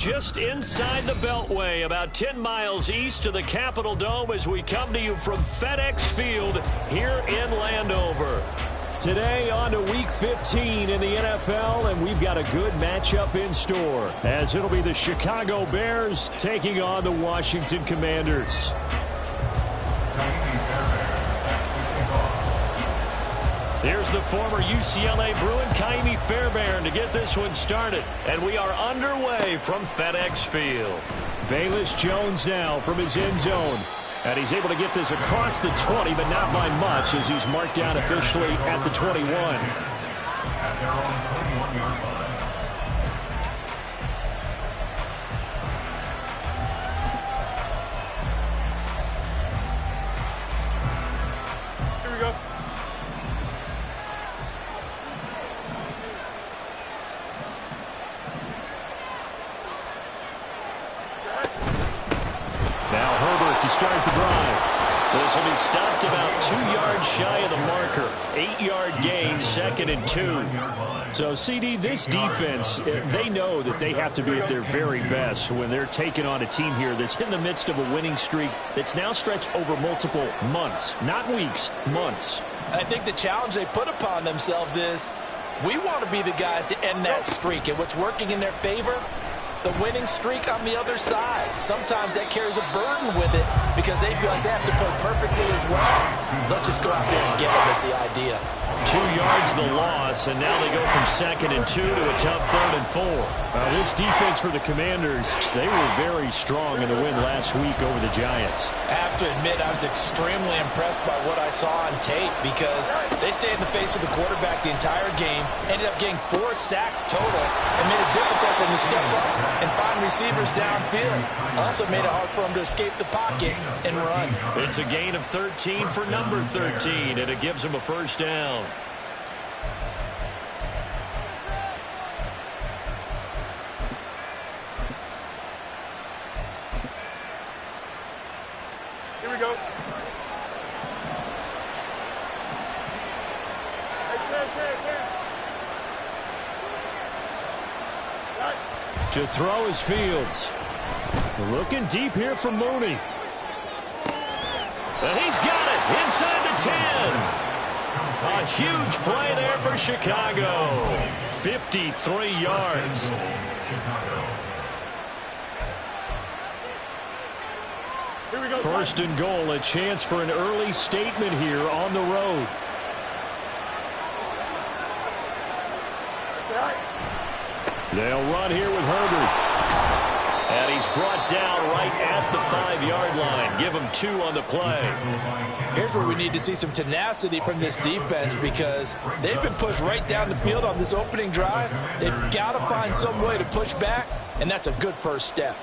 Just inside the Beltway, about 10 miles east of the Capitol Dome as we come to you from FedEx Field here in Landover. Today on to Week 15 in the NFL, and we've got a good matchup in store as it'll be the Chicago Bears taking on the Washington Commanders. Here's the former UCLA Bruin, Kaimi Fairbairn, to get this one started. And we are underway from FedEx Field. Velus Jones now from his end zone. And he's able to get this across the 20, but not by much as he's marked down officially at the 21. At their own 21-yard line. Start the drive. This will be stopped about 2 yards shy of the marker. 8-yard gain, 2nd and 2. So, CD, this defense, they know that they have to be at their very best when they're taking on a team here that's in the midst of a winning streak that's now stretched over multiple months, not weeks, months. I think the challenge they put upon themselves is we want to be the guys to end that streak. And what's working in their favor? The winning streak on the other side. Sometimes that carries a burden with it because they feel like they have to play perfectly as well. Let's just go out there and get them is the idea. 2 yards the loss, and now they go from 2nd and 2 to a tough 3rd and 4. This defense for the Commanders, they were very strong in the win last week over the Giants. I have to admit, I was extremely impressed by what I saw on tape because they stayed in the face of the quarterback the entire game, ended up getting 4 sacks total, and made it difficult for them to step up and find receivers downfield. Also made it hard for them to escape the pocket and run. It's a gain of 13 for number 13, and it gives them a first down. Here we go. To throw is Fields. Looking deep here for Mooney. And he's got it inside the 10. A huge play there for Chicago. 53 yards. First and goal, a chance for an early statement here on the road. They'll run here with Herbert. And he's brought down right at the 5-yard line. Give him 2 on the play. Here's where we need to see some tenacity from this defense because they've been pushed right down the field on this opening drive. They've got to find some way to push back, and that's a good first step.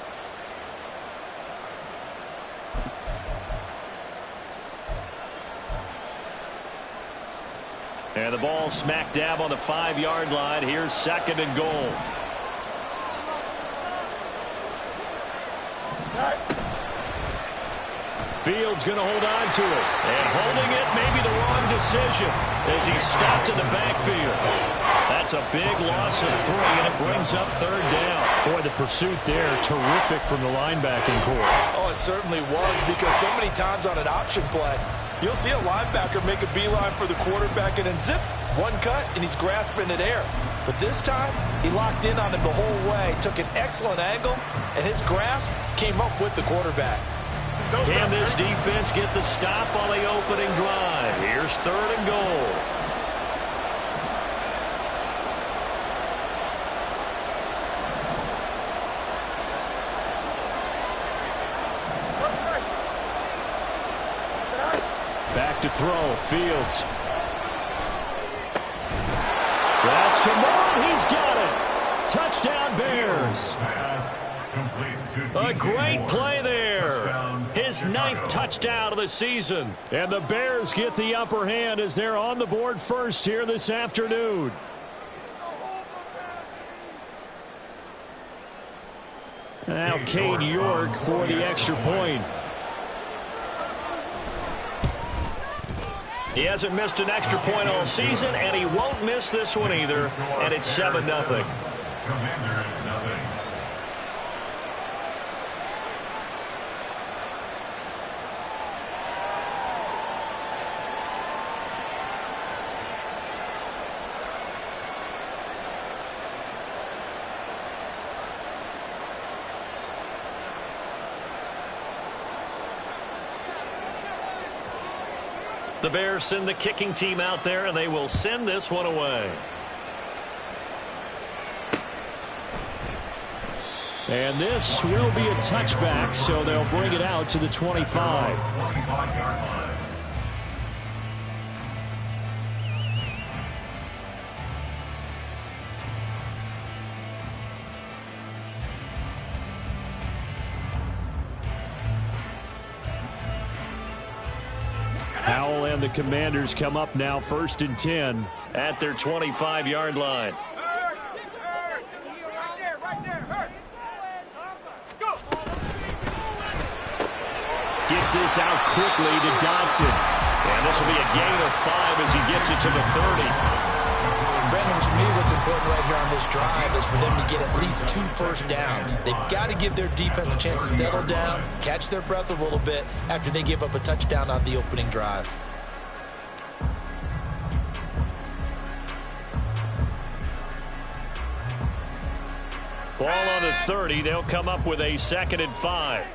And the ball smack dab on the 5-yard line. Here's 2nd and goal. Fields going to hold on to it. And holding it may be the wrong decision as he's stopped in the backfield. That's a big loss of 3, and it brings up 3rd down. Boy, the pursuit there, terrific from the linebacking core. Oh, it certainly was because so many times on an option play, you'll see a linebacker make a beeline for the quarterback and then zip, one cut, and he's grasping at air. But this time, he locked in on him the whole way, took an excellent angle, and his grasp came up with the quarterback. Can this defense get the stop on the opening drive? Here's 3rd and goal. Back to throw. Fields. That's to Moore. He's got it. Touchdown, Bears. A great play there. His 9th touchdown of the season. And the Bears get the upper hand as they're on the board first here this afternoon. Now Cade York for the extra point. He hasn't missed an extra point all season, and he won't miss this one either. And it's 7-0. The Bears send the kicking team out there, and they will send this one away. And this will be a touchback, so they'll bring it out to the 25. Howell and the Commanders come up now 1st and 10 at their 25-yard line. Gets this out quickly to Dodson. And this will be a gain of 5 as he gets it to the 30. Brendan, to me, what's important right here on this drive is for them to get at least 2 first downs. They've got to give their defense a chance to settle down, catch their breath a little bit after they give up a touchdown on the opening drive. Ball on the 30. They'll come up with a 2nd and 5.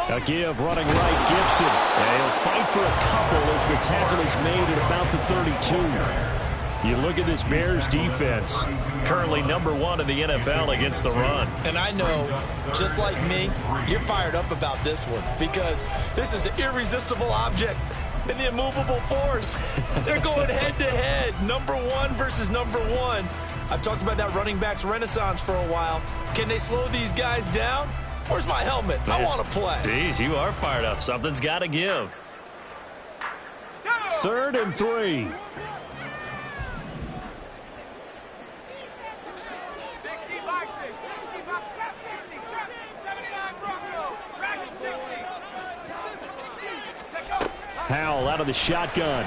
A give running right, Gibson. And he'll fight for a couple as the tackle is made at about the 32. You look at this Bears defense, currently #1 in the NFL against the run. And I know, just like me, you're fired up about this one because this is the irresistible object and the immovable force. They're going head-to-head, #1 versus #1. I've talked about that running backs renaissance for a while. Can they slow these guys down? Where's my helmet? I want to play. Jeez, you are fired up. Something's got to give. 3rd and 3. Howell out of the shotgun.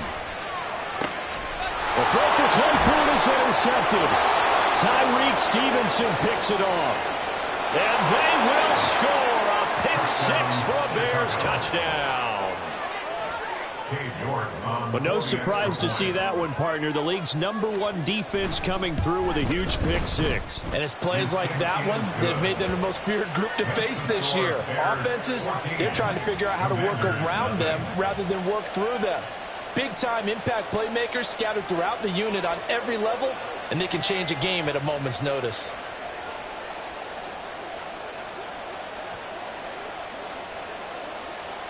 The throw for Claypool is intercepted. Tyreek Stevenson picks it off. And they will score a pick 6 for a Bears touchdown. But no surprise to see that one, partner. The league's #1 defense coming through with a huge pick 6. And it's plays like that one that have made them the most feared group to face this year. Offenses, they're trying to figure out how to work around them rather than work through them. Big-time impact playmakers scattered throughout the unit on every level, and they can change a game at a moment's notice.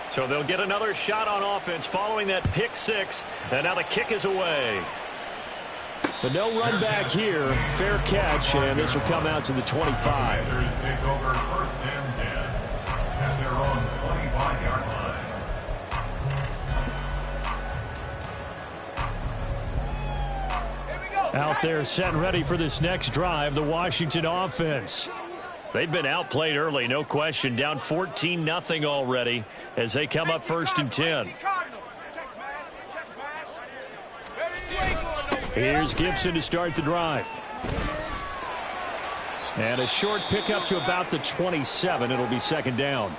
So they'll get another shot on offense following that pick 6. And now the kick is away. But no run back here. Fair catch, and this will come out to the 25. Commanders take over 1st and 10 at their own 25-yard line. Out there set and ready for this next drive, the Washington offense. They've been outplayed early, no question. Down 14-0 already as they come up 1st and 10. Here's Gibson to start the drive. And a short pickup to about the 27. It'll be 2nd down.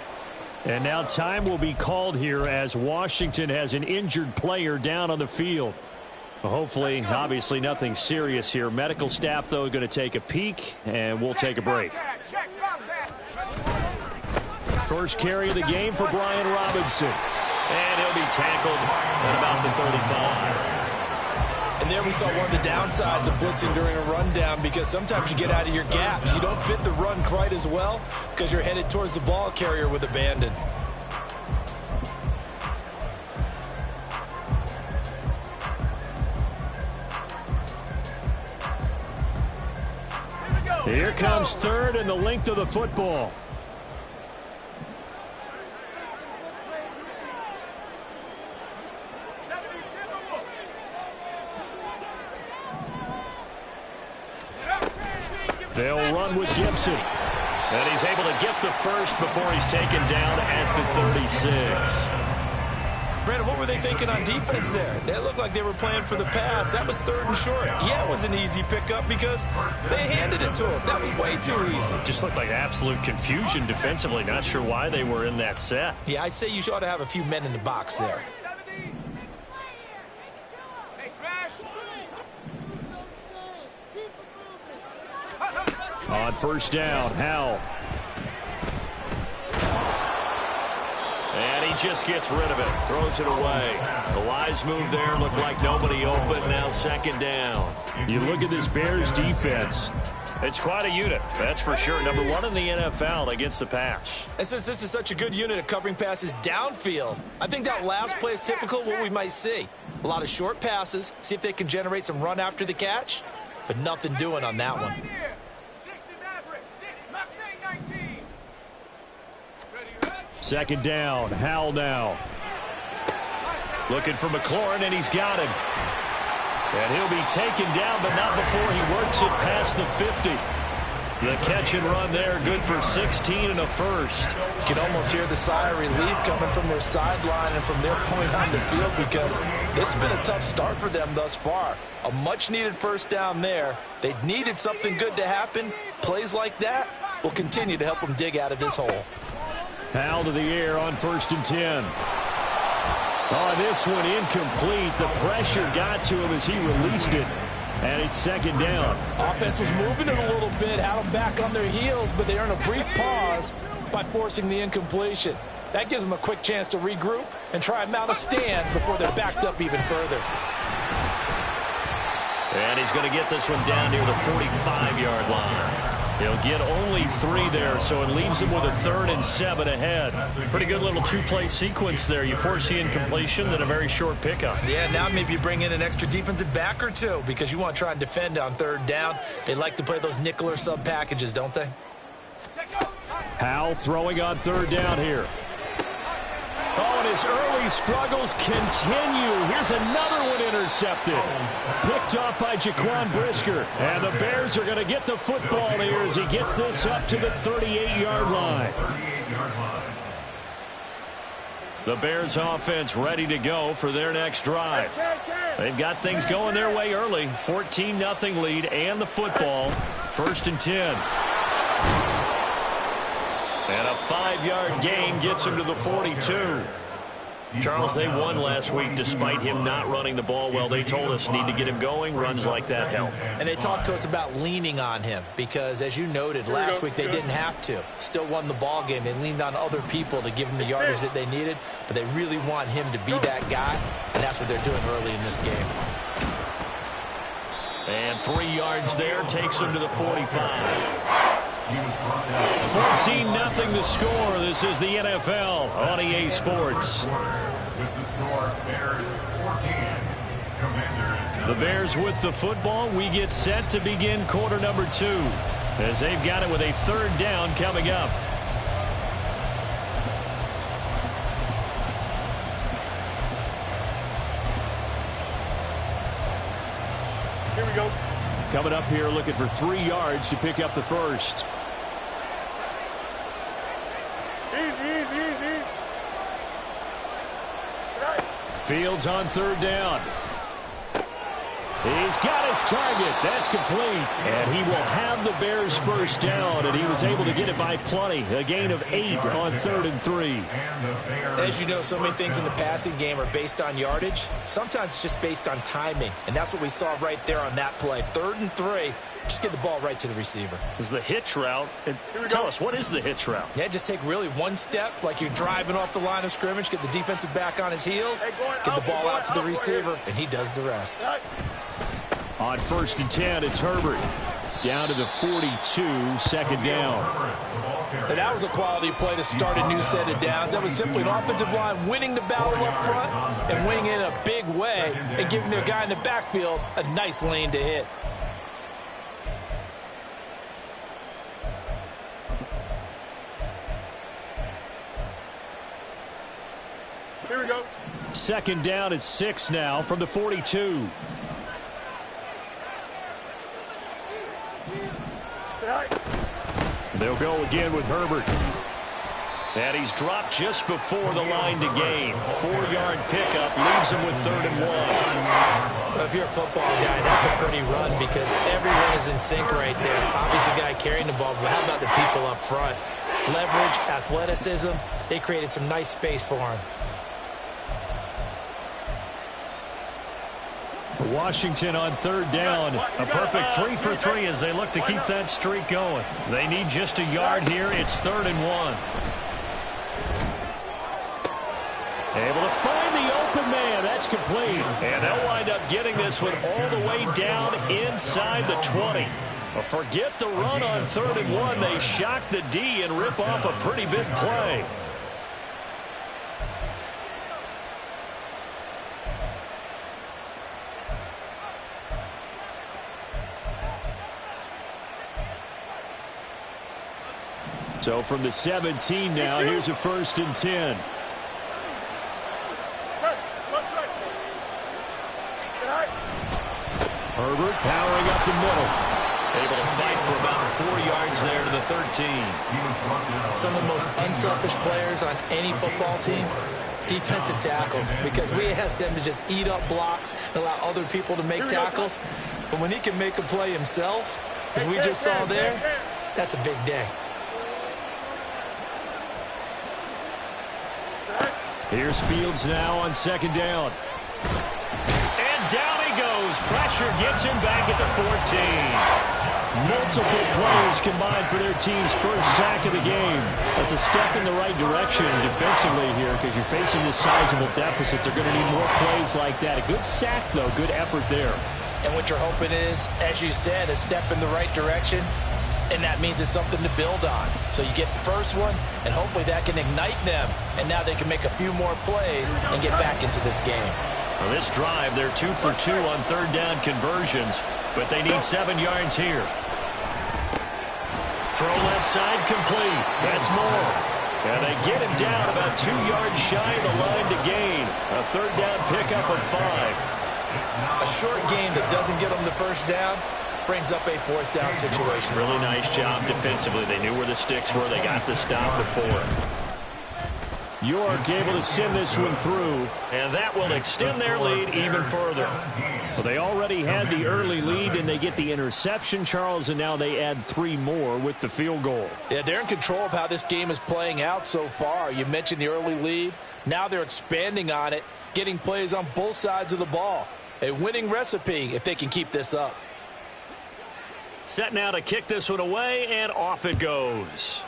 And now time will be called here as Washington has an injured player down on the field. Hopefully, obviously nothing serious here. Medical staff, though, going to take a peek, and we'll take a break. First carry of the game for Brian Robinson. And he'll be tackled at about the 35. And there we saw one of the downsides of blitzing during a rundown because sometimes you get out of your gaps. You don't fit the run quite as well because you're headed towards the ball carrier with abandon. Here comes 3rd and the length of the football. They'll run with Gibson. And he's able to get the first before he's taken down at the 36. Brandon, what were they thinking on defense there? They looked like they were playing for the pass. That was 3rd and short. Yeah, it was an easy pickup because they handed it to him. That was way too easy. Just looked like absolute confusion defensively. Not sure why they were in that set. Yeah, I'd say you ought to have a few men in the box there. On 1st down, Howell. just gets rid of it. Throws it away. The wise move there. Looked like nobody open. Now second down. You look at this Bears defense. It's quite a unit, that's for sure. Number one in the NFL against the pass. And since this is such a good unit of covering passes downfield, I think that last play is typical of what we might see. A lot of short passes, see if they can generate some run after the catch, but nothing doing on that one. Second down, Howell now. Looking for McLaurin, and he's got him. And he'll be taken down, but not before he works it past the 50. The catch and run there, good for 16 and a first. You can almost hear the sigh of relief coming from their sideline and from their point on the field, because this has been a tough start for them thus far. A much-needed first down there. They needed something good to happen. Plays like that will continue to help them dig out of this hole. Howell to the air on 1st and 10. Oh, this one incomplete. The pressure got to him as he released it. And it's second down. Offense was moving it a little bit, had them back on their heels, but they earned a brief pause by forcing the incompletion. That gives them a quick chance to regroup and try and mount a stand before they're backed up even further. And he's going to get this one down near the 45-yard line. He'll get only 3 there, so it leaves him with a 3rd and 7 ahead. Pretty good little 2-play sequence there. You force the incompletion, then a very short pickup. Yeah, now maybe you bring in an extra defensive back or two because you want to try and defend on 3rd down. They like to play those nickel or sub packages, don't they? Howell throwing on 3rd down here. Oh, and his early struggles continue. Here's another one intercepted. Picked off by Jaquan Brisker. And the Bears are going to get the football here as he gets this up to the 38-yard line. The Bears offense ready to go for their next drive. They've got things going their way early. 14-0 lead and the football. 1st and 10. And a 5-yard gain gets him to the 42. Charles, they won last week despite him not running the ball well. They told us need to get him going. Runs like that help. And they talked to us about leaning on him because, as you noted, last week they didn't have to. Still won the ball game. They leaned on other people to give them the yardage that they needed, but they really want him to be that guy, and that's what they're doing early in this game. And 3 yards there takes him to the 45. 14-0 the score. This is the NFL on EA Sports. The Bears with the football. We get set to begin quarter number 2 as they've got it with a 3rd down coming up. Here we go. Coming up here looking for 3 yards to pick up the first. Easy. Right. Fields on 3rd down. He's got his target. That's complete. And he will have the Bears' first down, and he was able to get it by plenty. A gain of 8 on 3rd and 3. As you know, so many things in the passing game are based on yardage. Sometimes it's just based on timing, and that's what we saw right there on that play. 3rd and 3. Just get the ball right to the receiver. Is the hitch route. Tell us, what is the hitch route? Yeah, just take really one step, like you're driving off the line of scrimmage, get the defensive back on his heels, get the ball out to the receiver, and he does the rest. On 1st and 10, it's Herbert. Down to the 42, 2nd down. And that was a quality play to start a new set of downs. That was simply an offensive line winning the battle up front and winning it in a big way and giving their guy in the backfield a nice lane to hit. Here we go. 2nd down at 6 now from the 42. They'll go again with Herbert. And he's dropped just before the line to gain. 4-yard pickup leaves him with 3rd and 1. Well, if you're a football guy, that's a pretty run because everyone is in sync right there. Obviously, the guy carrying the ball, but how about the people up front? Leverage, athleticism, they created some nice space for him. Washington on 3rd down. A perfect 3 for 3 as they look to keep that streak going. They need just a yard here. It's 3rd and 1. Able to find the open man. That's complete. And they'll wind up getting this one all the way down inside the 20. But forget the run on 3rd and 1. They shock the D and rip off a pretty big play. So from the 17 now, here's a 1st and 10. Herbert powering up the middle. Able to fight for about 4 yards there to the 13. Some of the most unselfish players on any football team, defensive tackles, because we ask them to just eat up blocks and allow other people to make tackles. But when he can make a play himself, as we just saw there, that's a big day. Here's Fields now on 2nd down. And down he goes. Pressure gets him back at the 14. Multiple players combined for their team's first sack of the game. That's a step in the right direction defensively here because you're facing this sizable deficit. They're going to need more plays like that. A good sack, though. Good effort there. And what you're hoping is, as you said, a step in the right direction. And that means it's something to build on. So you get the first one, and hopefully that can ignite them. And now they can make a few more plays and get back into this game. On this drive, they're 2 for 2 on 3rd down conversions, but they need 7 yards here. Throw left side complete. That's more. And they get him down about 2 yards shy of the line to gain. A 3rd down pickup of 5. A short gain that doesn't get them the first down brings up a 4th down situation. Really nice job defensively. They knew where the sticks were. They got the stop before. York able to send this one through, and that will extend their lead even further. Well, they already had the early lead, and they get the interception, Charles, and now they add 3 more with the field goal. Yeah, they're in control of how this game is playing out so far. You mentioned the early lead. Now they're expanding on it, getting plays on both sides of the ball. A winning recipe if they can keep this up. Set now to kick this one away, and off it goes.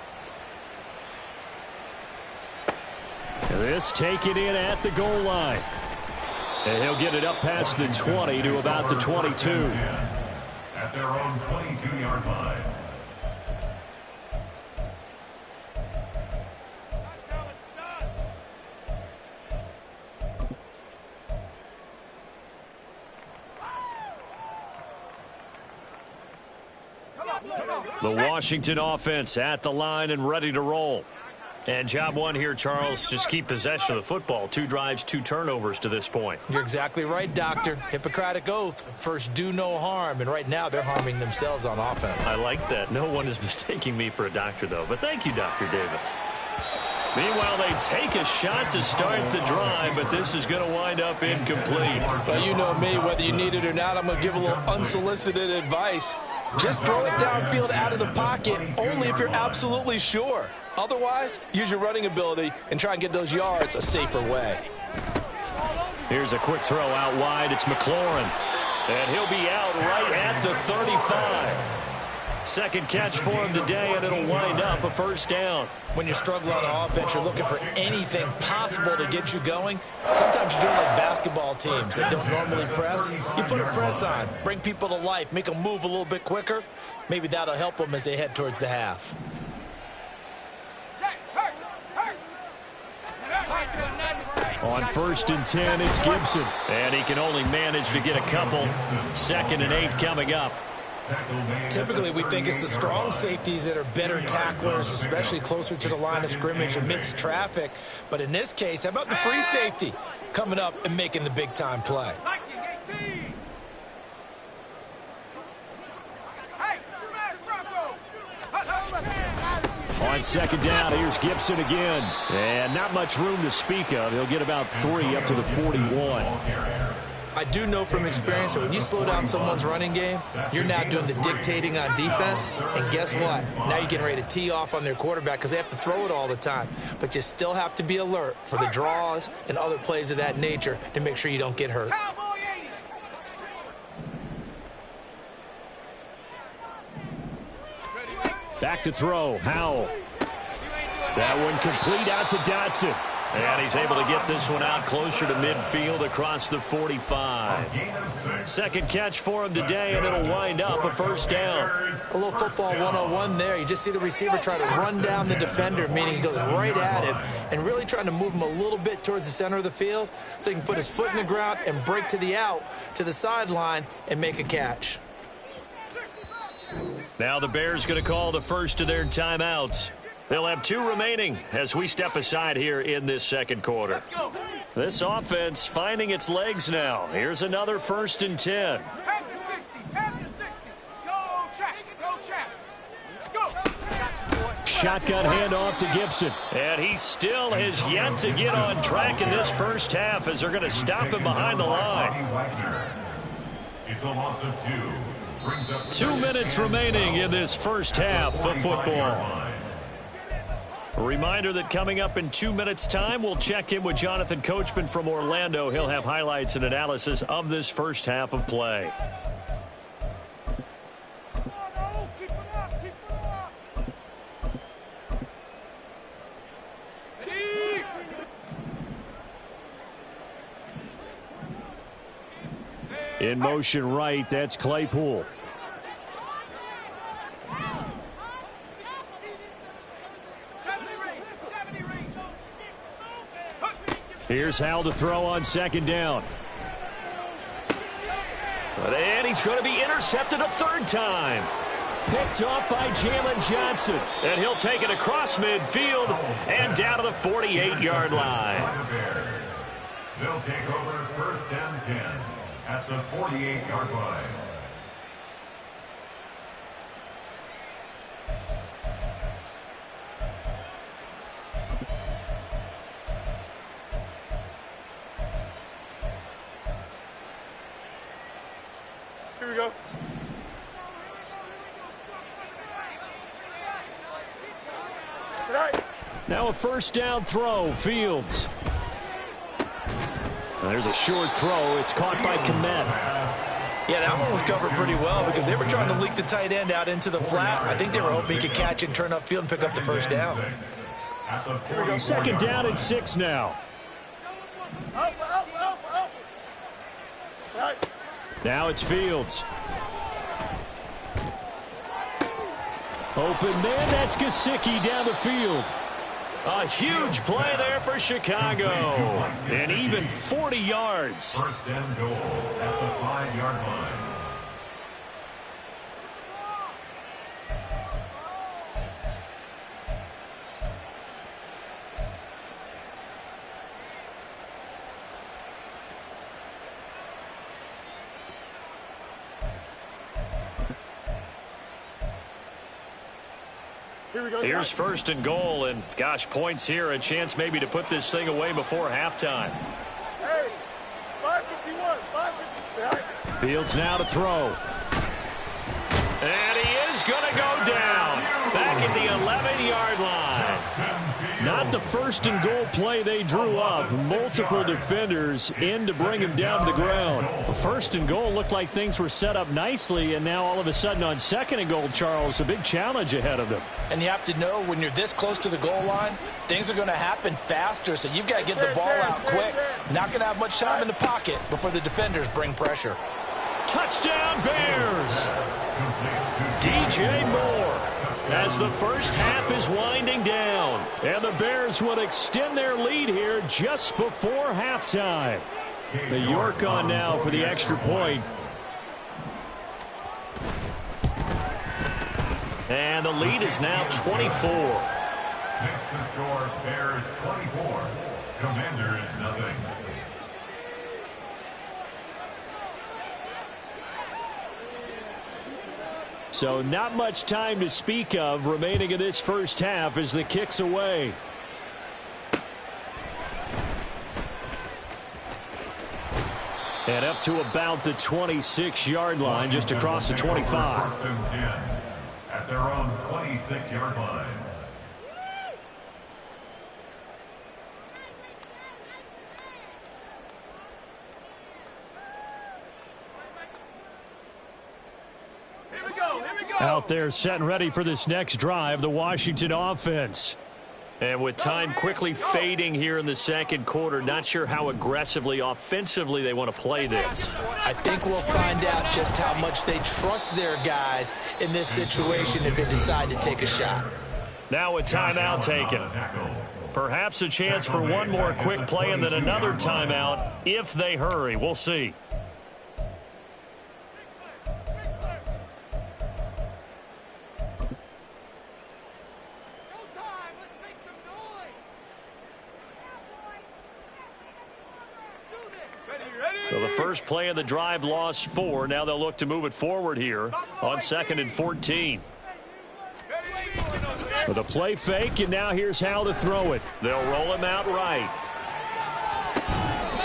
This taken in at the goal line. And he'll get it up past the 20 to about the 22. At their own 22-yard line. The Washington offense at the line and ready to roll. And job one here, Charles, just keep possession of the football. 2 drives, 2 turnovers to this point. You're exactly right, Doctor. Hippocratic oath. First, do no harm. And right now, they're harming themselves on offense. I like that. No one is mistaking me for a doctor, though. But thank you, Dr. Davis. Meanwhile, they take a shot to start the drive, but this is going to wind up incomplete. Well, you know me. Whether you need it or not, I'm going to give a little unsolicited advice. Just throw it downfield out of the pocket, only if you're absolutely sure. Otherwise, use your running ability and try and get those yards a safer way. Here's a quick throw out wide. It's McLaurin. And he'll be out right at the 35. Second catch for him today, and it'll wind up a 1st down. When you're struggling on offense, you're looking for anything possible to get you going. Sometimes you're doing like basketball teams that don't normally press. You put a press on, bring people to life, make them move a little bit quicker. Maybe that'll help them as they head towards the half. On 1st and 10, it's Gibson. And he can only manage to get a couple. 2nd and 8 coming up. Typically, we think it's the strong safeties that are better tacklers, especially closer to the line of scrimmage amidst traffic. But in this case, how about the free safety coming up and making the big-time play? On 2nd down, here's Gibson again. And not much room to speak of. He'll get about 3 up to the 41. I do know from experience that when you slow down someone's running game, you're now doing the dictating on defense. And guess what? Now you're getting ready to tee off on their quarterback because they have to throw it all the time. But you still have to be alert for the draws and other plays of that nature to make sure you don't get hurt. Back to throw, Howell. That one complete out to Dotson. And he's able to get this one out closer to midfield across the 45. Second catch for him today, and it'll wind up a first down. A little football 101 there. You just see the receiver try to run down the defender, meaning he goes right at him and really trying to move him a little bit towards the center of the field so he can put his foot in the ground and break to the out, to the sideline, and make a catch. Now the Bears going to call the first of their timeouts. They'll have 2 remaining as we step aside here in this second quarter. This offense finding its legs now. Here's another 1st and 10. Shotgun handoff to Gibson. And he still has yet to get on track in this first half as they're going to stop him behind the line. It's a loss of 2. Brings up 2 minutes remaining in this first half of football. A reminder that coming up in 2 minutes' time, we'll check in with Jonathan Coachman from Orlando. He'll have highlights and analysis of this first half of play. In motion right, that's Claypool. Here's Howell to throw on second down. And he's going to be intercepted a 3rd time. Picked off by Jalen Johnson. And he'll take it across midfield and down to the 48-yard line. They'll take over 1st and 10 at the 48-yard line. Here we go. Now a 1st down throw, Fields. And there's a short throw. It's caught by Kmet. Yeah, that one was covered pretty well because they were trying to leak the tight end out into the flat. I think they were hoping he could catch and turn upfield and pick up the 1st down. 2nd down and 6 now. Now it's Fields. Open man, that's Gesicki down the field. A huge play there for Chicago. And even 40 yards. 1st and goal at the 5-yard line. Here's 1st and goal, and gosh, points here, a chance maybe to put this thing away before halftime. Hey, 551, 551. Fields now to throw. And he is going to go down back at the 11-yard line. Not the 1st and goal play they drew up. Multiple defenders in to bring him down to the ground. 1st and goal looked like things were set up nicely, and now all of a sudden on 2nd and goal, Charles, a big challenge ahead of them. And you have to know when you're this close to the goal line, things are going to happen faster, so you've got to get the ball out quick. Not going to have much time in the pocket before the defenders bring pressure. Touchdown Bears! DJ Moore as the first half is winding down. And the Bears would extend their lead here just before halftime. The York on now for the extra point. And the lead is now 24. Makes the score Bears 24, Commanders nothing. So not much time to speak of remaining in this first half as the kick's away. And up to about the 26-yard line, just across the 25. First and 10 at their own 26-yard line. Out there set and ready for this next drive, the Washington offense. And with time quickly fading here in the second quarter, not sure how aggressively, offensively they want to play this. I think we'll find out just how much they trust their guys in this situation if they decide to take a shot. Now a timeout taken. Perhaps a chance for one more quick play and then another timeout if they hurry. We'll see. So the first play of the drive lost 4. Now they'll look to move it forward here on 2nd and 14. With a play fake, and now here's how to throw it. They'll roll him out right.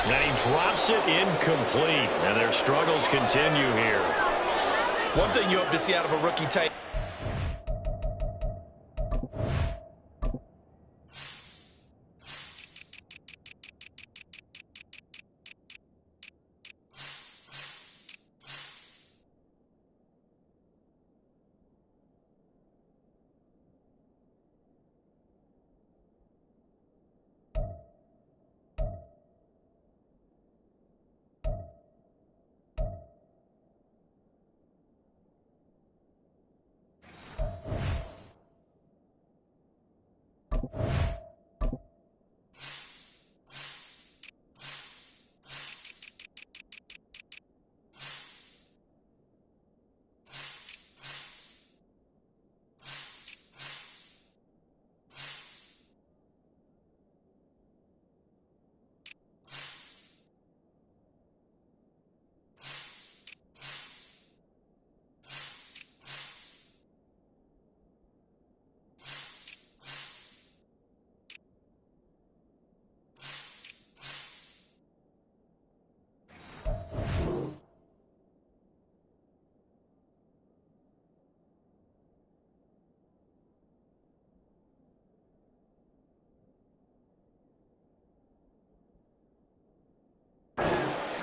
And he drops it incomplete. And their struggles continue here. One thing you hope to see out of a rookie tight.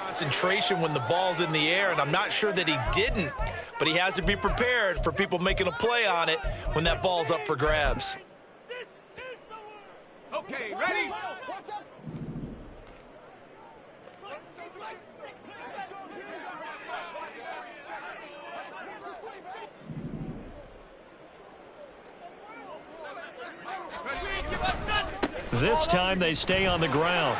Concentration when the ball's in the air, and I'm not sure that he didn't, but he has to be prepared for people making a play on it when that ball's up for grabs. Okay, ready? This time they stay on the ground.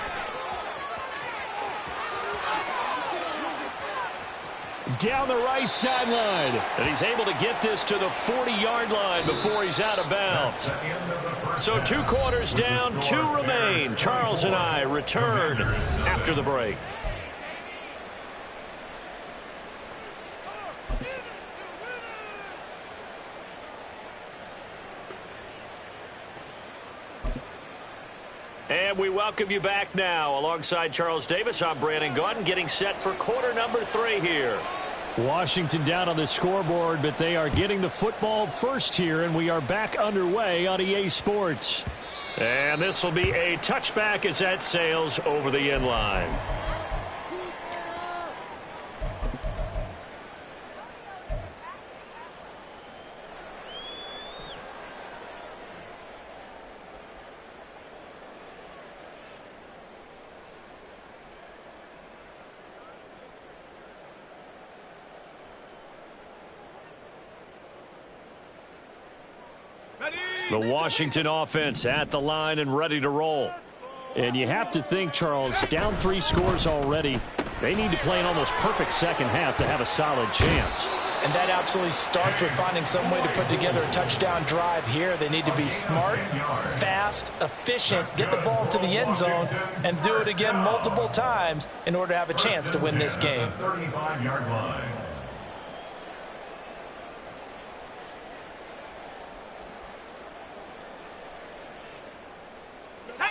Down the right sideline. And he's able to get this to the 40-yard line before he's out of bounds. So 2 quarters down, 2 remain. Charles and I return after the break. And we welcome you back now. Alongside Charles Davis, I'm Brandon Gaudin, getting set for quarter number 3 here. Washington down on the scoreboard, but they are getting the football first here, and we are back underway on EA Sports. And this will be a touchback as that sails over the end line. The Washington offense at the line and ready to roll. And you have to think, Charles, down 3 scores already. They need to play an almost perfect second half to have a solid chance. And that absolutely starts with finding some way to put together a touchdown drive here. They need to be smart, fast, efficient, get the ball to the end zone, and do it again multiple times in order to have a chance to win this game. 35-yard line.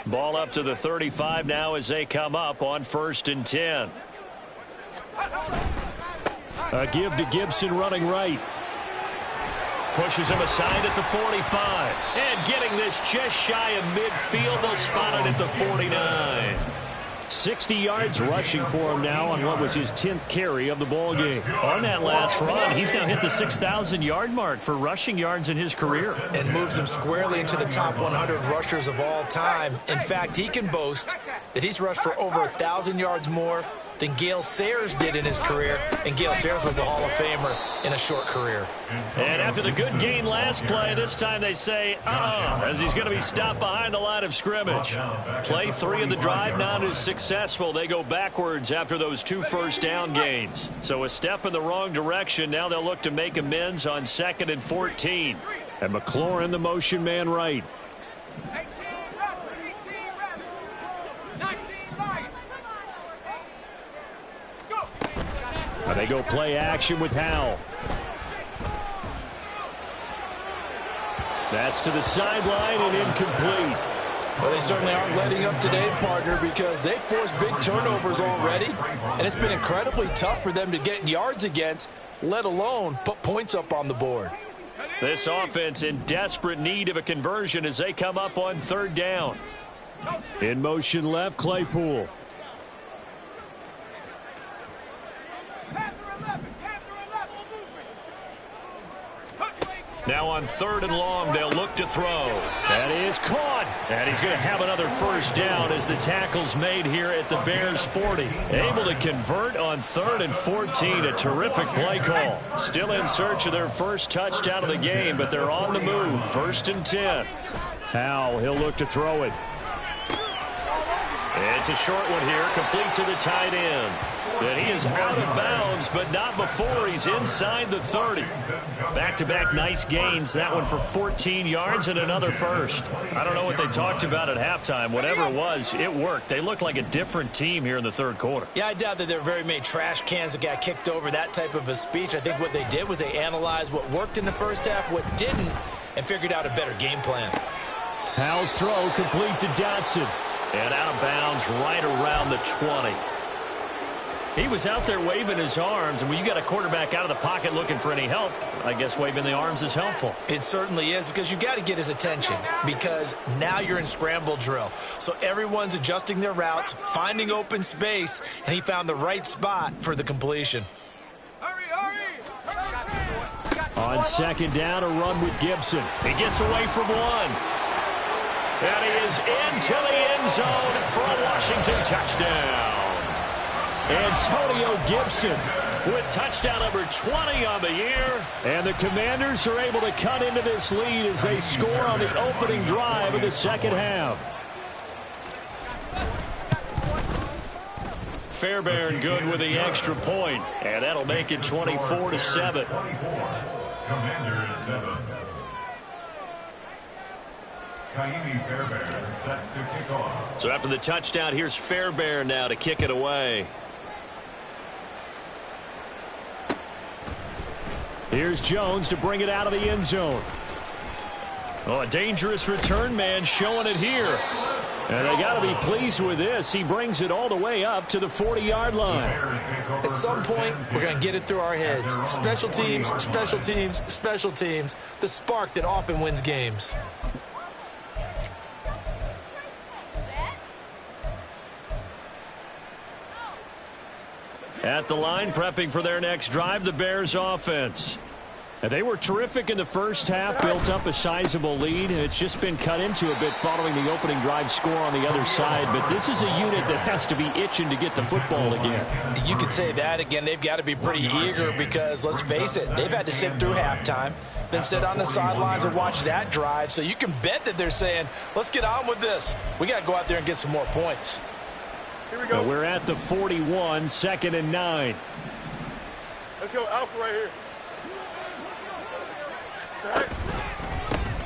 Ball up to the 35 now as they come up on 1st and 10. A give to Gibson running right. Pushes him aside at the 45. And getting this just shy of midfield. They'll spot it at the 49. 60 yards rushing for him now on what was his 10th carry of the ball game. On that last run, he's now hit the 6,000-yard mark for rushing yards in his career. And moves him squarely into the top 100 rushers of all time. In fact, he can boast that he's rushed for over 1,000 yards more than Gale Sayers did in his career, and Gale Sayers was a Hall of Famer in a short career. And after the good gain last play, this time they say, as he's going to be stopped behind the line of scrimmage. Play 3 of the drive not as successful. They go backwards after those 2 first down gains. So a step in the wrong direction. Now they'll look to make amends on 2nd and 14. And McLaurin, the motion man right. They go play action with Howell. That's to the sideline and incomplete. Well, they certainly aren't letting up today, partner, because they forced big turnovers already, and it's been incredibly tough for them to get yards against, let alone put points up on the board. This offense in desperate need of a conversion as they come up on 3rd down. In motion left, Claypool. Now on 3rd and long, they'll look to throw. That is caught. And he's going to have another first down as the tackle's made here at the Bears 40. Able to convert on 3rd and 14. A terrific play call. Still in search of their first touchdown of the game, but they're on the move. 1st and 10. Howell, he'll look to throw it. It's a short one here, complete to the tight end. And he is out of bounds, but not before he's inside the 30. Back-to-back nice gains. That one for 14 yards and another first. I don't know what they talked about at halftime. Whatever it was, it worked. They looked like a different team here in the 3rd quarter. Yeah, I doubt that there were very many trash cans that got kicked over, that type of a speech. I think what they did was they analyzed what worked in the first half, what didn't, and figured out a better game plan. Howell's throw complete to Dotson. And out of bounds right around the 20. He was out there waving his arms, and when you got a quarterback out of the pocket looking for any help, I guess waving the arms is helpful. It certainly is, because you got to get his attention, because now you're in scramble drill. So everyone's adjusting their routes, finding open space, and he found the right spot for the completion. On 2nd down, a run with Gibson. He gets away from one. And he is into the end zone for a Washington touchdown. Antonio Gibson with touchdown number 20 on the year. And the Commanders are able to cut into this lead as they score on the opening drive of the 2nd half. Fairbairn good with the extra point. And that'll make it 24-7. Commanders 7. Fairbairn set to kick off. So after the touchdown, here's Fairbairn now to kick it away. Here's Jones to bring it out of the end zone. Oh, a dangerous return man showing it here. And they got to be pleased with this. He brings it all the way up to the 40-yard line. At some point, we're going to get it through our heads. Special teams, special teams, special teams. The spark that often wins games. At the line, prepping for their next drive, the Bears offense. And they were terrific in the first half, built up a sizable lead, and it's just been cut into a bit following the opening drive score on the other side. But this is a unit that has to be itching to get the football again. You could say that again. They've got to be pretty eager because, let's face it, they've had to sit through halftime, then sit on the sidelines and watch that drive. So you can bet that they're saying, let's get on with this. We got to go out there and get some more points. Here we go. We're at the 41, 2nd and 9. Let's go Alpha right here.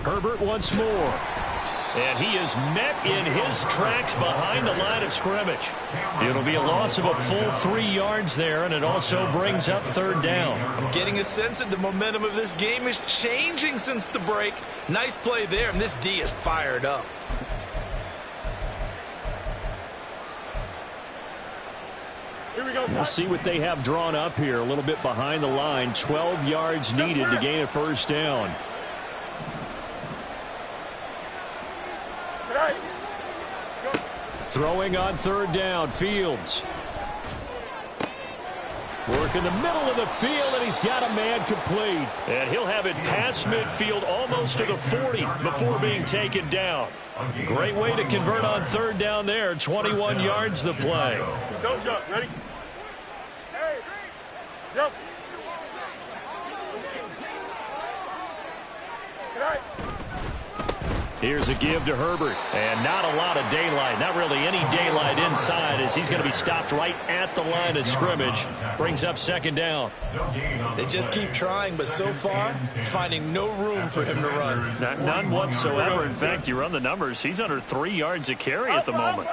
Herbert once more. And he is met in his tracks behind the line of scrimmage. It'll be a loss of a full 3 yards there, and it also brings up 3rd down. I'm getting a sense that the momentum of this game is changing since the break. Nice play there, and this D is fired up. Here we go. We'll see what they have drawn up here. A little bit behind the line. 12 yards needed to gain a first down. Throwing on third down, Fields. Work in the middle of the field, and he's got a man complete. And he'll have it past midfield almost to the 40 before being taken down. Great way to convert on third down there. 21 yards the play. Don't jump. Ready? Hey, jump. Good night. Here's a give to Herbert, and not a lot of daylight, not really any daylight inside as he's going to be stopped right at the line of scrimmage. Brings up second down. They just keep trying, but so far, finding no room for him to run. None whatsoever. In fact, you run the numbers, he's under 3 yards a carry at the moment.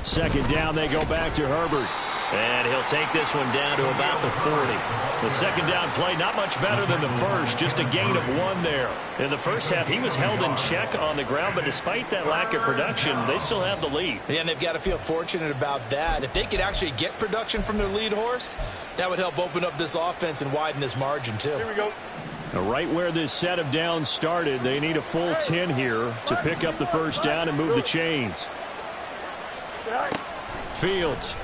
Second down, they go back to Herbert. And he'll take this one down to about the 40. The second down play, not much better than the first, just a gain of 1 there. In the first half, he was held in check on the ground, but despite that lack of production, they still have the lead. Yeah, and they've got to feel fortunate about that. If they could actually get production from their lead horse, that would help open up this offense and widen this margin, too. Here we go. Right where this set of downs started, they need a full 10 here to pick up the first down and move the chains. Fields.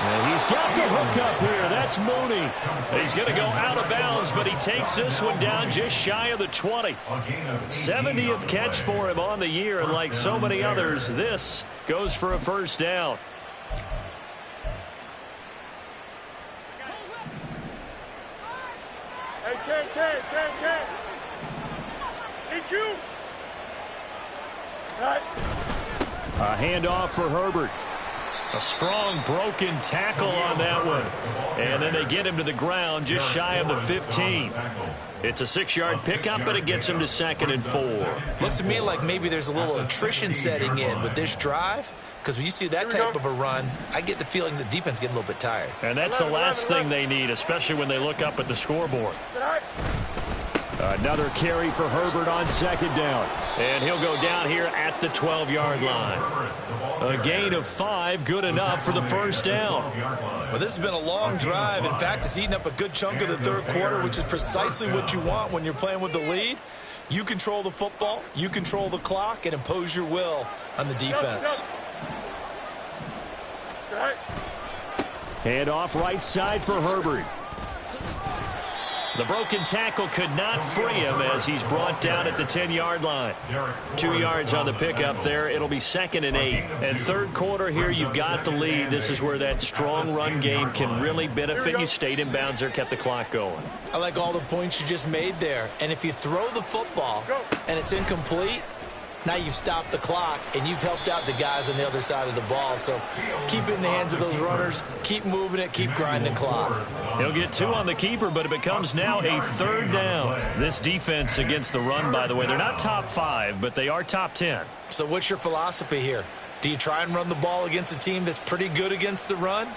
And he's got the hook up here. That's Mooney. He's going to go out of bounds, but he takes this one down just shy of the 20. 70th catch for him on the year, and like so many others, this goes for a first down. Hey, Ken. EQ. Right. A handoff for Herbert. A strong broken tackle on that one. And then they get him to the ground just shy of the 15. It's a 6-yard pickup, but it gets him to 2nd and 4. Looks to me like maybe there's a little attrition setting in with this drive. Because when you see that type of a run, I get the feeling the defense getting a little bit tired. And that's the last thing they need, especially when they look up at the scoreboard. Another carry for Herbert on second down. And he'll go down here at the 12-yard line. A gain of 5, good enough for the first down. Well, this has been a long drive. In fact, it's eaten up a good chunk of the third quarter, which is precisely what you want when you're playing with the lead. You control the football, you control the clock, and impose your will on the defense. Hand off right side for Herbert. The broken tackle could not free him as he's brought down at the 10-yard line. 2 yards on the pickup there. It'll be 2nd and 8. And third quarter here, you've got the lead. This is where that strong run game can really benefit you. Stayed in bounds there, kept the clock going. I like all the points you just made there. And if you throw the football and it's incomplete, now you've stopped the clock, and you've helped out the guys on the other side of the ball. So keep it in the hands of those runners. Keep moving it. Keep grinding clock. He'll get 2 on the keeper, but it becomes now a 3rd down. This defense against the run, by the way, they're not top 5, but they are top 10. So what's your philosophy here? Do you try and run the ball against a team that's pretty good against the run?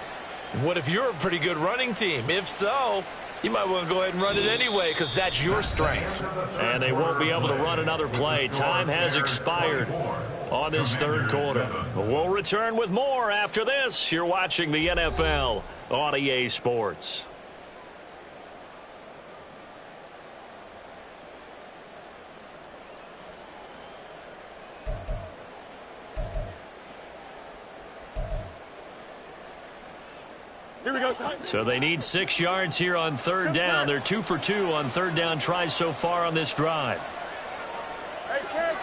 What if you're a pretty good running team? If so, you might want to go ahead and run it anyway because that's your strength. And they won't be able to run another play. Time has expired on this third quarter. We'll return with more after this. You're watching the NFL on EA Sports. Here we go, so they need 6 yards here on third down. They're 2 for 2 on third down tries so far on this drive. Hey, Ken.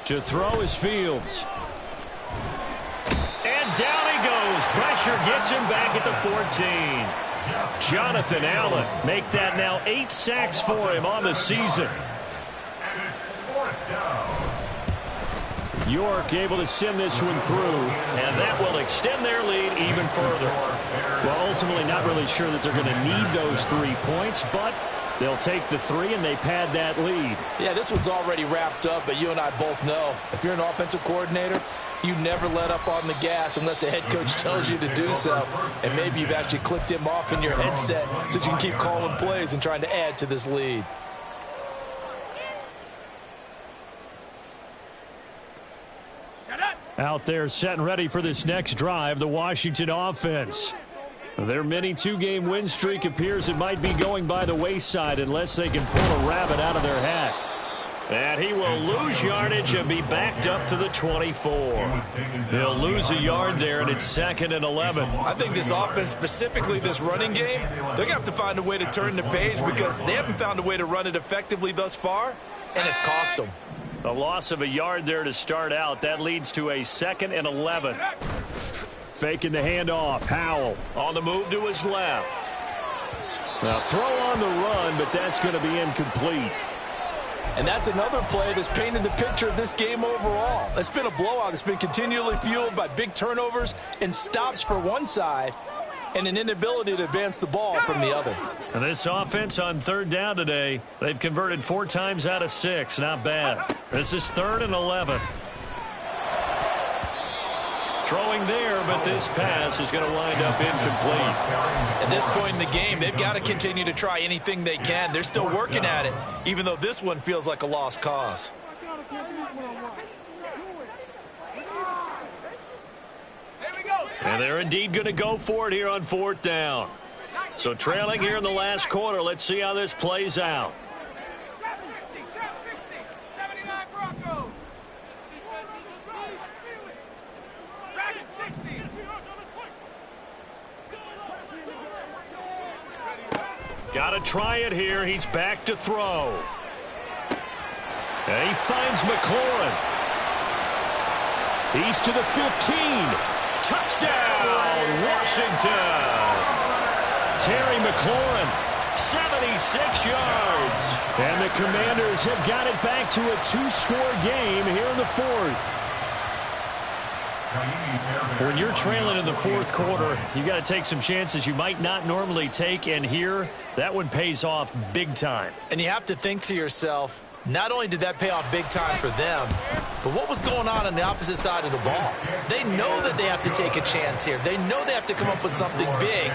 To throw is Fields. And down he goes. Pressure gets him back at the 14. Jonathan Allen make that now 8 sacks for him on the season. And it's 4th down. York able to send this one through, and that will extend their lead even further. Well, ultimately not really sure that they're going to need those 3 points, but they'll take the 3 and they pad that lead. Yeah, this one's already wrapped up, but you and I both know if you're an offensive coordinator, you never let up on the gas unless the head coach tells you to do so. And maybe you've actually clicked him off in your headset so you can keep calling plays and trying to add to this lead. Out there set and ready for this next drive, the Washington offense. Their mini two-game win streak appears it might be going by the wayside unless they can pull a rabbit out of their hat. And he will lose yardage and be backed up to the 24. He'll lose a yard there, and it's 2nd and 11. I think this offense, specifically this running game, they're going to have to find a way to turn the page because they haven't found a way to run it effectively thus far, and it's cost them. A loss of a yard there to start out. That leads to a 2nd and 11. Faking the handoff. Howell on the move to his left. Now throw on the run, but that's going to be incomplete. And that's another play that's painted the picture of this game overall. It's been a blowout. It's been continually fueled by big turnovers and stops for one side and an inability to advance the ball from the other. And this offense on 3rd down today, they've converted 4 times out of 6. Not bad. This is 3rd and 11. Throwing there, but this pass is going to wind up incomplete. At this point in the game, they've got to continue to try anything they can. They're still working at it, even though this one feels like a lost cause. And they're indeed going to go for it here on 4th down. So trailing here in the last quarter, let's see how this plays out. Got to try it here. He's back to throw. And he finds McLaurin. He's to the 15. Touchdown, Washington. Terry McLaurin, 76 yards. And the Commanders have got it back to a 2-score game here in the 4th. When you're trailing in the 4th quarter, you got to take some chances you might not normally take, and here, that one pays off big time. And you have to think to yourself, not only did that pay off big time for them, but what was going on the opposite side of the ball? They know that they have to take a chance here. They know they have to come up with something big,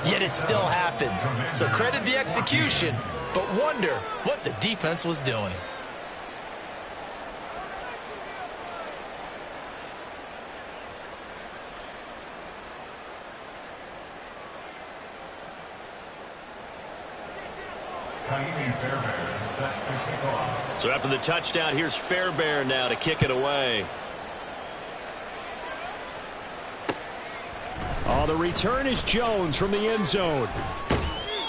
yet it still happens. So credit the execution, but wonder what the defense was doing. So after the touchdown, here's Fairbairn now to kick it away. Oh, the return is Jones from the end zone.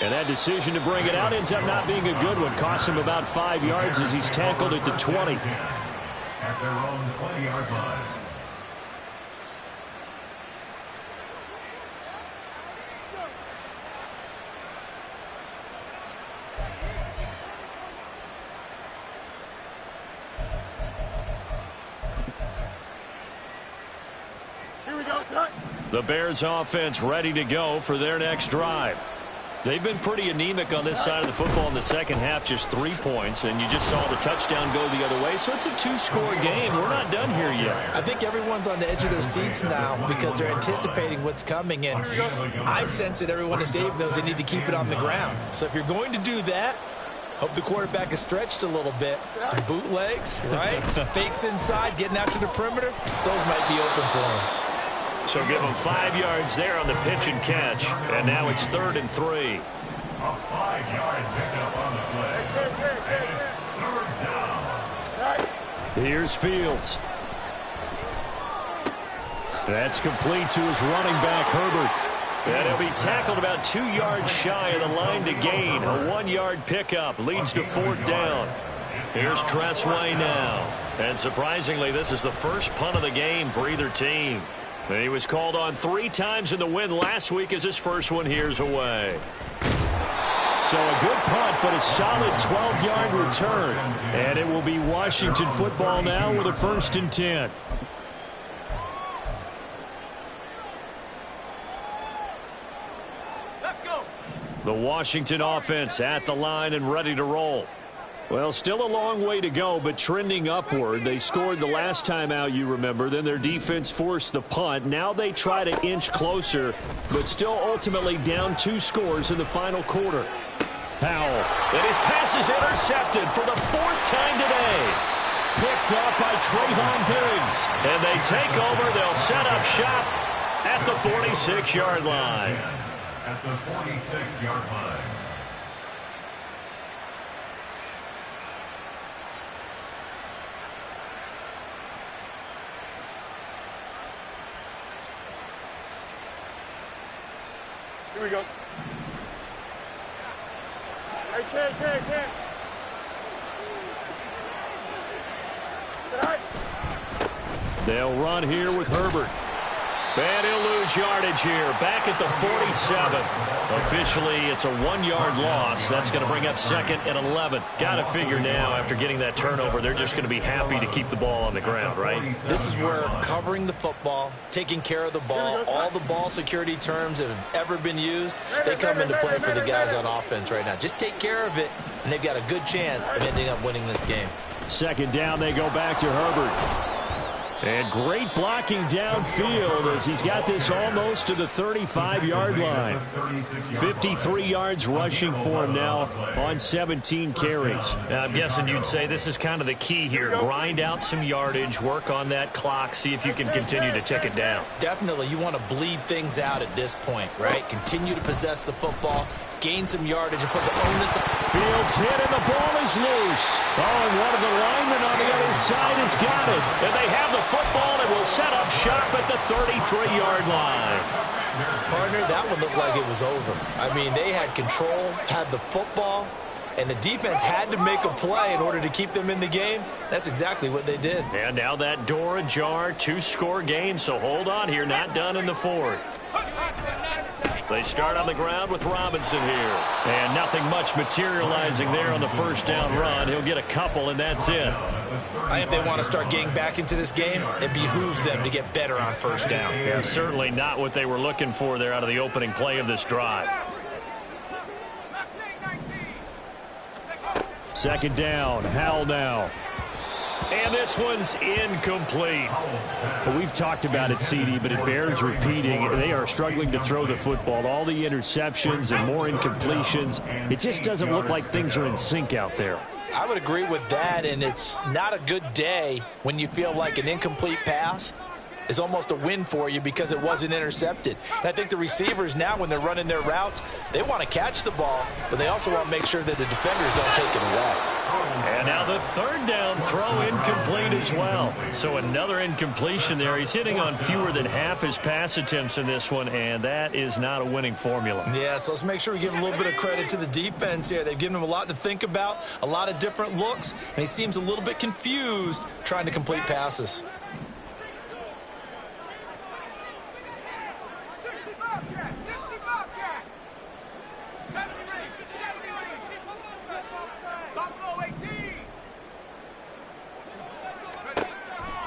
And that decision to bring it out ends up not being a good one. Costs him about 5 yards as he's tackled at the 20. At their own 20-yard line. The Bears offense ready to go for their next drive. They've been pretty anemic on this side of the football in the second half, just 3 points, and you just saw the touchdown go the other way. So it's a 2-score game. We're not done here yet. I think everyone's on the edge of their seats now because they're anticipating what's coming, and I sense that everyone in the stadium knows they need to keep it on the ground. So if you're going to do that, hope the quarterback is stretched a little bit. Some bootlegs, right? Some fakes inside, getting out to the perimeter. Those might be open for him. So give him 5 yards there on the pitch and catch. And now it's 3rd and 3. A 5-yard pickup on the play. And it's 3rd down. Here's Fields. That's complete to his running back, Herbert. And he'll be tackled about 2 yards shy of the line to gain. A 1-yard pickup leads to 4th down. Here's Tressway now. And surprisingly, this is the first punt of the game for either team. And he was called on 3 times in the win last week as his first one here's away. So a good punt, but a solid 12-yard return. And it will be Washington football now with a 1st and 10. Let's go. The Washington offense at the line and ready to roll. Well, still a long way to go, but trending upward. They scored the last time out, you remember. Then their defense forced the punt. Now they try to inch closer, but still ultimately down 2 scores in the final quarter. Powell, and his pass is intercepted for the 4th time today. Picked up by Trayvon Diggs. And they take over. They'll set up shop at the 46-yard line. at the 46-yard line. Here we go. Hey, Ken. They'll run here with Herbert. And he'll lose yardage here. Back at the 47. Officially, it's a 1-yard loss. That's going to bring up 2nd and 11. Got to figure now, after getting that turnover, they're just going to be happy to keep the ball on the ground, right? This is where covering the football, taking care of the ball, all the ball security terms that have ever been used, they come into play for the guys on offense right now. Just take care of it, and they've got a good chance of ending up winning this game. 2nd down, they go back to Herbert. And great blocking downfield as he's got this almost to the 35-yard line. 53 yards rushing for him now on 17 carries. Now, I'm guessing you'd say this is kind of the key here. Grind out some yardage, work on that clock, see if you can continue to tick it down. Definitely, you want to bleed things out at this point, right? Continue to possess the football, gain some yardage, and put the onus. Fields hit, and the ball is loose. Oh, and one of the linemen on the other side has got it. And they have the football and will set up shop at the 33-yard line. Partner, that one looked like it was over. I mean, they had control, had the football, and the defense had to make a play in order to keep them in the game. That's exactly what they did. And now that door ajar, 2-score game, so hold on here, not done in the 4th. They start on the ground with Robinson here. And nothing much materializing there on the 1st down run. He'll get a couple, and that's it. If they want to start getting back into this game, it behooves them to get better on 1st down. Yeah, certainly not what they were looking for there out of the opening play of this drive. 2nd down, Howell now. And this one's incomplete. Well, we've talked about it, CD, but it bears repeating. They are struggling to throw the football. All the interceptions and more incompletions. It just doesn't look like things are in sync out there. I would agree with that, and it's not a good day when you feel like an incomplete pass is almost a win for you because it wasn't intercepted. And I think the receivers now, when they're running their routes, they want to catch the ball, but they also want to make sure that the defenders don't take it away. And now the 3rd down throw incomplete as well. So another incompletion there. He's hitting on fewer than half his pass attempts in this one, and that is not a winning formula. Yeah, so let's make sure we give a little bit of credit to the defense here. They've given him a lot to think about, a lot of different looks, and he seems a little bit confused trying to complete passes.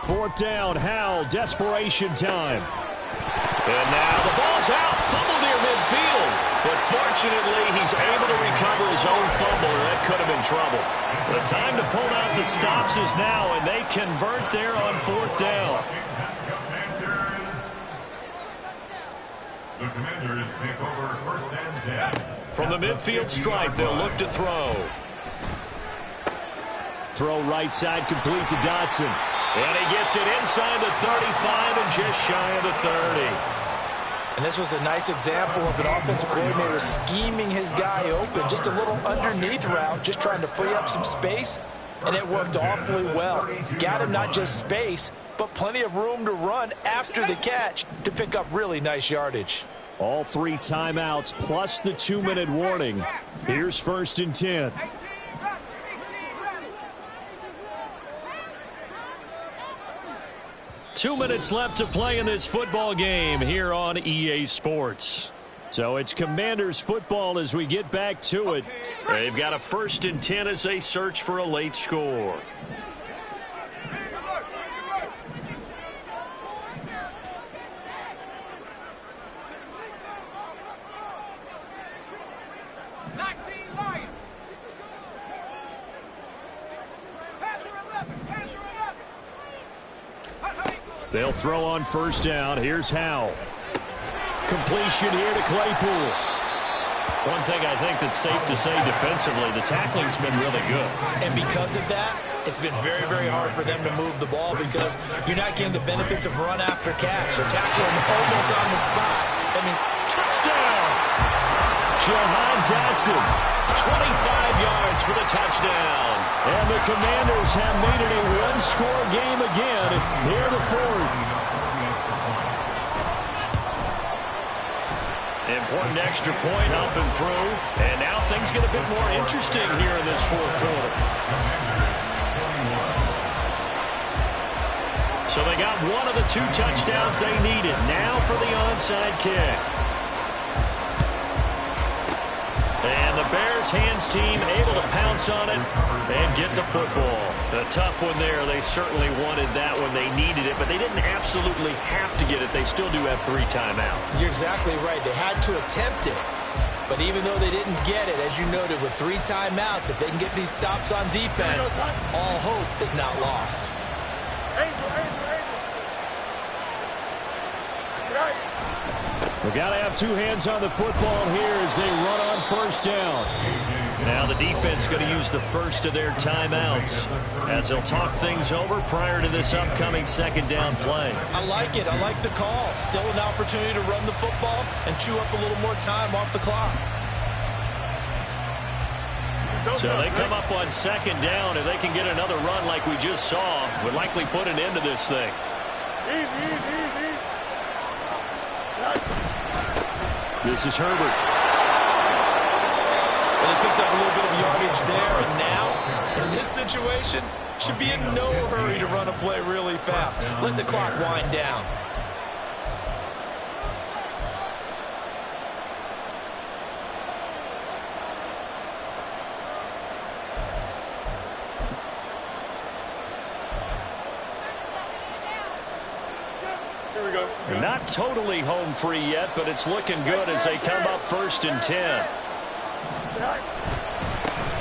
Fourth down, Howell, desperation time. And now the ball's out, fumble near midfield. But fortunately, he's able to recover his own fumble, or that could have been trouble. The time to pull out the stops is now, and they convert there on 4th down. The Commanders take over 1st and 10. From the midfield stripe, they'll look to throw. Throw right side, complete to Dotson. And he gets it inside the 35 and just shy of the 30. And this was a nice example of an offensive coordinator scheming his guy open. Just a little underneath route, just trying to free up some space. And it worked awfully well. Got him not just space, but plenty of room to run after the catch to pick up really nice yardage. All 3 timeouts plus the 2-minute warning. Here's 1st and 10. Two minutes left to play in this football game here on EA Sports. So it's Commanders football as we get back to it. They've got a 1st and 10 as they search for a late score. They'll throw on 1st down. Here's Howell. Completion here to Claypool. One thing I think that's safe to say defensively, the tackling's been really good. And because of that, it's been very, very hard for them to move the ball because you're not getting the benefits of run after catch. They're tackling almost on the spot. That means touchdown. Jahan Dotson, 25 yards for the touchdown. And the Commanders have made it a one-score game again here in the fourth. Important extra point up and through. And now things get a bit more interesting here in this fourth quarter. So they got one of the two touchdowns they needed. Now for the onside kick. And the Bears hands team able to pounce on it and get the football. A tough one there. They certainly wanted that when they needed it, but they didn't absolutely have to get it. They still do have 3 timeouts. You're exactly right. They had to attempt it. But even though they didn't get it, as you noted, with 3 timeouts, if they can get these stops on defense, all hope is not lost. We got to have 2 hands on the football here as they run on first down. Now the defense going to use the first of their timeouts as they'll talk things over prior to this upcoming second down play. I like it. I like the call. Still an opportunity to run the football and chew up a little more time off the clock. So they come up on second down. If they can get another run like we just saw, would likely put an end to this thing. Easy. This is Herbert. Well, he picked up a little bit of yardage there, and now, in this situation, should be in no hurry to run a play really fast. Let the clock wind down. Here we go. Not totally home free yet, but it's looking good as they come up first and 10.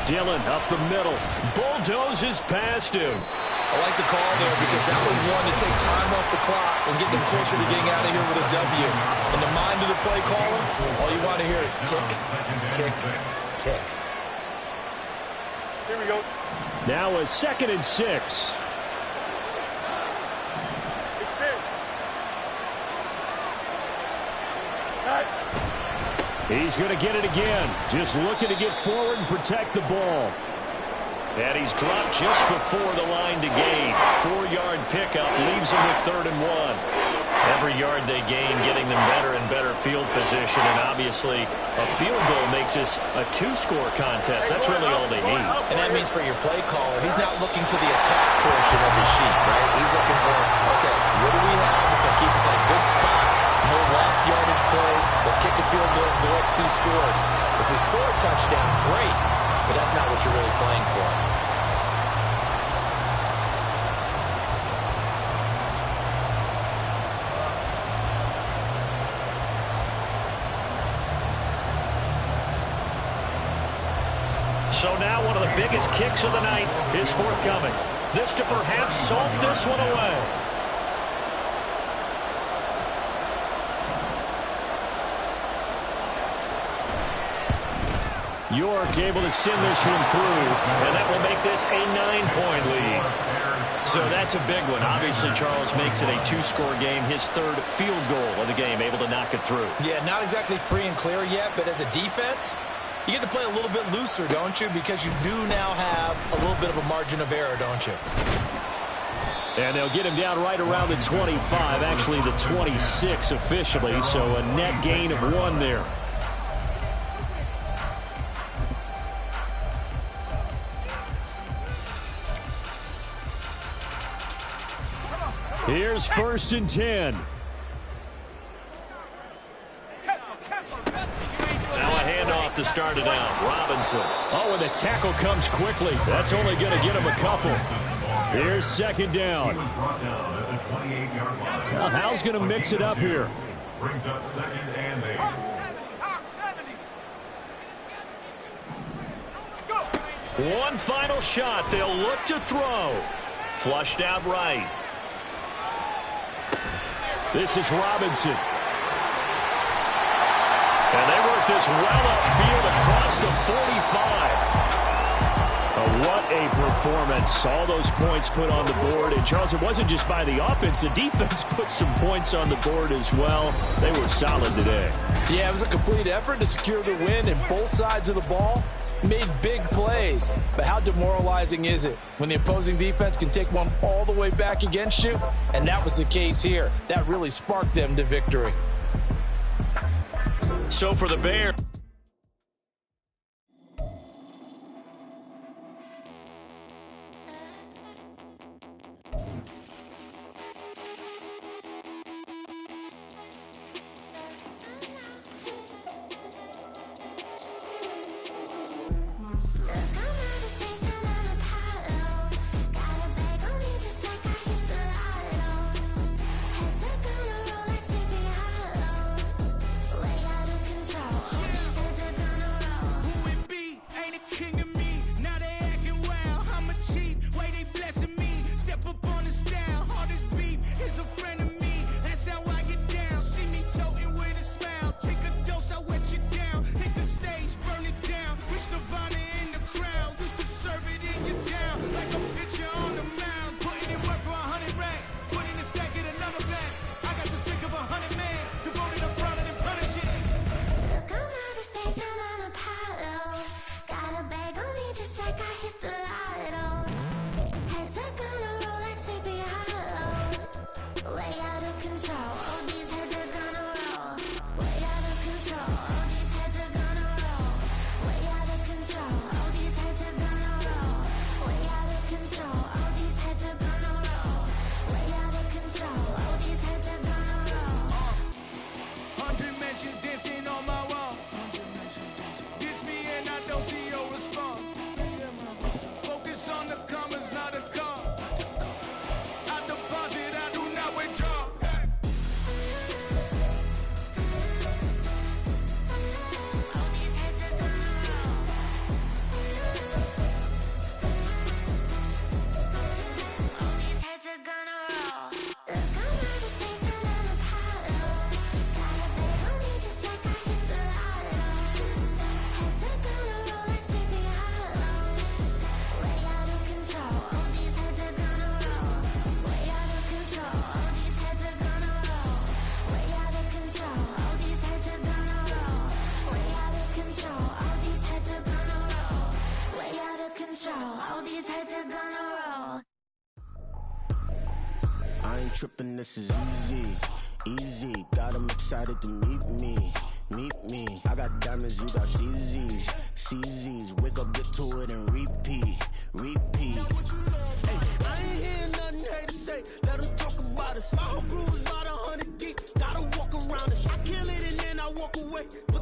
Dillon up the middle. Bulldozes past him. I like the call there because that was one to take time off the clock and get them closer to getting out of here with a W. In the mind of the play caller, all you want to hear is tick, tick, tick. Here we go. Now a 2nd and 6. He's going to get it again. Just looking to get forward and protect the ball. And he's dropped just before the line to gain. 4-yard pickup leaves him with 3rd and 1. Every yard they gain getting them better and better field position. And obviously a field goal makes this a 2-score contest. That's really all they need. And that means for your play caller, he's not looking to the attack portion of his sheet, right? He's looking for, okay, what do we have that's going to keep us in a good spot? No lost yardage plays. Let's kick a field goal and go up 2 scores. If we score a touchdown, great. But that's not what you're really playing for. So now one of the biggest kicks of the night is forthcoming. This to perhaps salt this one away. York able to send this one through, and that will make this a 9-point lead. So that's a big one. Obviously, Charles makes it a 2-score game, his 3rd field goal of the game, able to knock it through. Yeah, not exactly free and clear yet, but as a defense, you get to play a little bit looser, don't you? Because you do now have a little bit of a margin of error, don't you? And they'll get him down right around the 25, actually the 26 officially, so a net gain of 1 there. Here's 1st and 10. Now a handoff to start it out. Robinson. Oh, and the tackle comes quickly. That's only going to get him a couple. Here's 2nd down. Now, Hal's going to mix it up here. Brings up 2nd and 8. One final shot. They'll look to throw. Flushed out right. This is Robinson. And they work this well upfield across the 45. A What a performance. All those points put on the board. And, Charles, it wasn't just by the offense. The defense put some points on the board as well. They were solid today. Yeah, it was a complete effort to secure the win, and both sides of the ball made big plays. But how demoralizing is it when the opposing defense can take one all the way back against you? And that was the case here. That really sparked them to victory. So for the Bears. I ain't tripping, this is easy. Got 'em excited to meet me. I got diamonds, you got CZs. Wake up, get to it, and repeat. Hey, I ain't hearing nothing haters say. Let them talk about us. My whole crew is about 100 deep. Gotta walk around us. I kill it and then I walk away.